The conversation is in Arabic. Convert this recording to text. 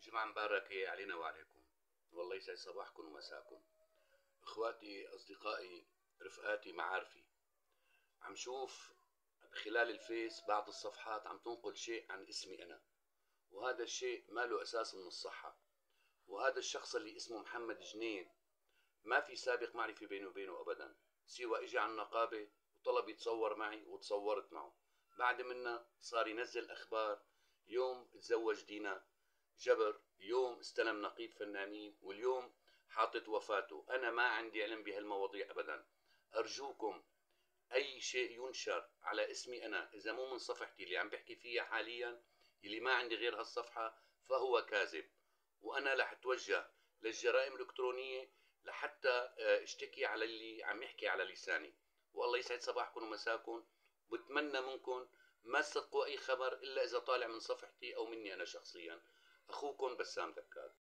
جمعة مباركة علينا وعليكم. والله يسعد صباحكم ومساكم. اخواتي، اصدقائي، رفقاتي، معارفي. عم شوف خلال الفيس بعض الصفحات عم تنقل شيء عن اسمي انا، وهذا الشيء ما له اساس من الصحة. وهذا الشخص اللي اسمه محمد جنين ما في سابق معرفة بيني وبينه ابدا، سوى اجى على النقابة وطلب يتصور معي وتصورت معه. بعد منا صار ينزل اخبار، يوم تزوج دينا جبر، يوم استلم نقيب فنانين، واليوم حاطط وفاته. انا ما عندي علم بهالمواضيع ابدا. ارجوكم اي شيء ينشر على اسمي انا اذا مو من صفحتي اللي عم بحكي فيها حاليا، اللي ما عندي غير هالصفحة، فهو كاذب. وانا رح اتوجه للجرائم الالكترونية لحتى اشتكي على اللي عم يحكي على لساني. والله يسعد صباحكم ومساكم. بتمنى منكم ما تصدقوا اي خبر الا اذا طالع من صفحتي او مني انا شخصيا. اخوكم بسام دكار.